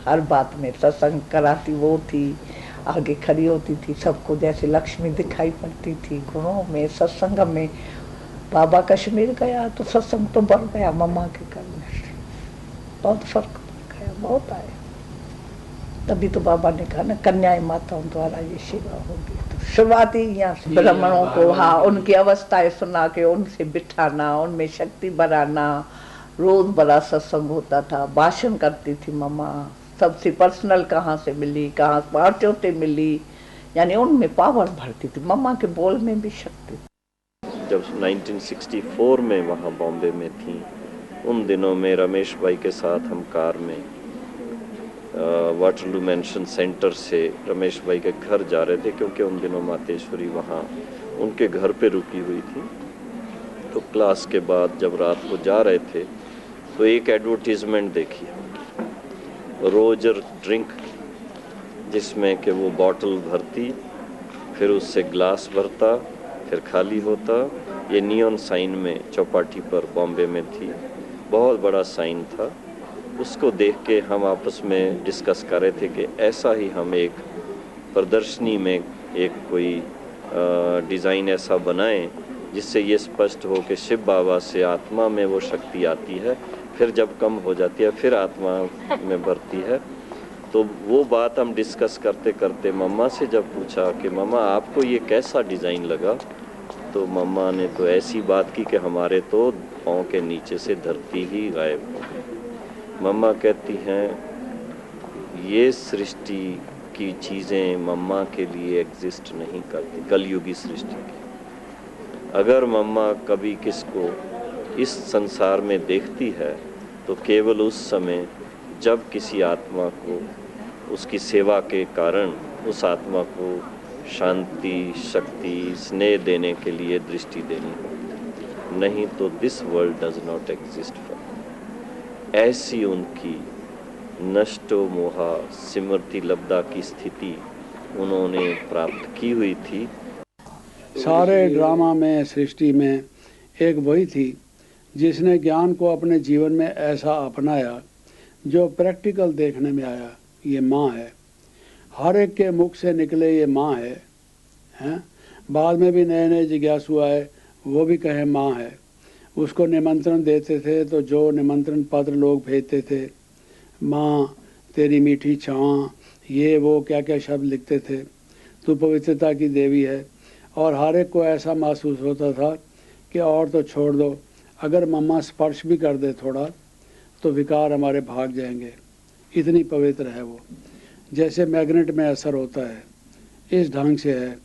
हर बात में सत्संग कराती वो थी, आगे खड़ी होती थी, सबको जैसे लक्ष्मी दिखाई पड़ती थी। गुणों में, सत्संग में। बाबा कश्मीर गया तो सत्संग तो बढ़ गया मम्मा के करने से, बहुत फर्क पड़ गया, बहुत आया। तभी तो बाबा ने कहा ना, कन्याएं माताओं द्वारा ये सेवा होगी। तो शुरुआत ही यहाँ से ब्राह्मणों को, हाँ, उनकी अवस्थाएं सुना के उनसे बिठाना, उनमें शक्ति बढ़ाना। रोज बड़ा सत्संग होता था, भाषण करती थी मम्मा, सबसे पर्सनल कहाँ से मिली, कहाँ पार्टियों से मिली, यानी उनमें पावर भरती थी, मम्मा के बोल में भी शक्ति थी। जब 1964 में वहाँ बॉम्बे में थी, उन दिनों में रमेश भाई के साथ हम कार में वाटरलू मेंशन सेंटर से रमेश भाई के घर जा रहे थे, क्योंकि उन दिनों मातेश्वरी वहाँ उनके घर पे रुकी हुई थी। तो क्लास के बाद जब रात को जा रहे थे तो एक एडवर्टीजमेंट देखी, रोजर ड्रिंक, जिसमें कि वो बॉटल भरती, फिर उससे ग्लास भरता, फिर खाली होता। ये नियॉन साइन में चौपाटी पर बॉम्बे में थी, बहुत बड़ा साइन था। उसको देख के हम आपस में डिस्कस कर रहे थे कि ऐसा ही हम एक प्रदर्शनी में एक कोई डिज़ाइन ऐसा बनाएं जिससे ये स्पष्ट हो कि शिव बाबा से आत्मा में वो शक्ति आती है, फिर जब कम हो जाती है फिर आत्मा में बढ़ती है। तो वो बात हम डिस्कस करते करते मम्मा से जब पूछा कि मम्मा आपको ये कैसा डिज़ाइन लगा, तो मम्मा ने तो ऐसी बात की कि हमारे तो पाँव के नीचे से धरती ही गायब हो गई। मम्मा कहती हैं ये सृष्टि की चीज़ें मम्मा के लिए एग्जिस्ट नहीं करती, कलयुगी सृष्टि की। अगर मम्मा कभी किसको इस संसार में देखती है तो केवल उस समय जब किसी आत्मा को उसकी सेवा के कारण उस आत्मा को शांति, शक्ति, स्नेह देने के लिए दृष्टि देनी होती, नहीं तो this world does not exist for. ऐसी उनकी नष्टो मोहा सिमरती लब्धा की स्थिति उन्होंने प्राप्त की हुई थी। सारे ड्रामा में, सृष्टि में एक वही थी जिसने ज्ञान को अपने जीवन में ऐसा अपनाया जो प्रैक्टिकल देखने में आया। ये माँ है, हर एक के मुख से निकले ये माँ है, हैं? बाद में भी नए नए जिज्ञासु आए, वो भी कहे माँ है। उसको निमंत्रण देते थे तो जो निमंत्रण पत्र लोग भेजते थे, माँ तेरी मीठी छाँ, ये वो क्या क्या शब्द लिखते थे, तू पवित्रता की देवी है। और हर एक को ऐसा महसूस होता था कि और तो छोड़ दो, अगर मम्मा स्पर्श भी कर दे थोड़ा तो विकार हमारे भाग जाएंगे, इतनी पवित्र है वो। जैसे मैग्नेट में असर होता है, इस ढंग से है।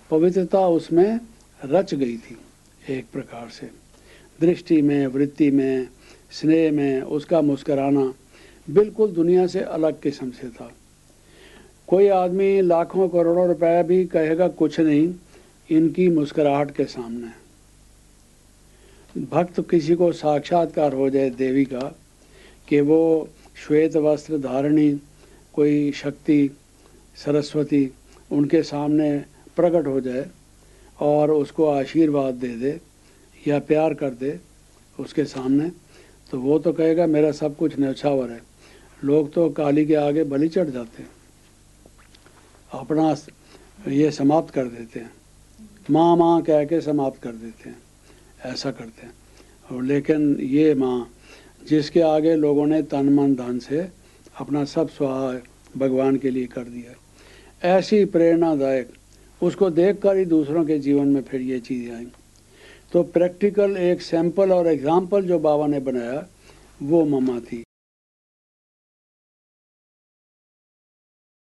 पवित्रता उसमें रच गई थी एक प्रकार से, दृष्टि में, वृत्ति में, स्नेह में। उसका मुस्कुराना बिल्कुल दुनिया से अलग किस्म से था। कोई आदमी लाखों करोड़ों रुपए भी कहेगा कुछ नहीं इनकी मुस्कुराहट के सामने। भक्त किसी को साक्षात्कार हो जाए देवी का, कि वो श्वेत वस्त्र धारणी कोई शक्ति सरस्वती उनके सामने प्रकट हो जाए और उसको आशीर्वाद दे दे या प्यार कर दे उसके सामने, तो वो तो कहेगा मेरा सब कुछ न्यौछावर है। लोग तो काली के आगे बलि चढ़ जाते हैं, अपना ये समाप्त कर देते हैं, माँ माँ कह के समाप्त कर देते हैं, ऐसा करते हैं। और लेकिन ये माँ जिसके आगे लोगों ने तन मन धन से अपना सब स्वाहा भगवान के लिए कर दिया, ऐसी प्रेरणादायक, उसको देखकर ही दूसरों के जीवन में फिर ये चीज़ें आई। तो प्रैक्टिकल एक सैंपल और एग्जाम्पल जो बाबा ने बनाया वो मम्मा थी।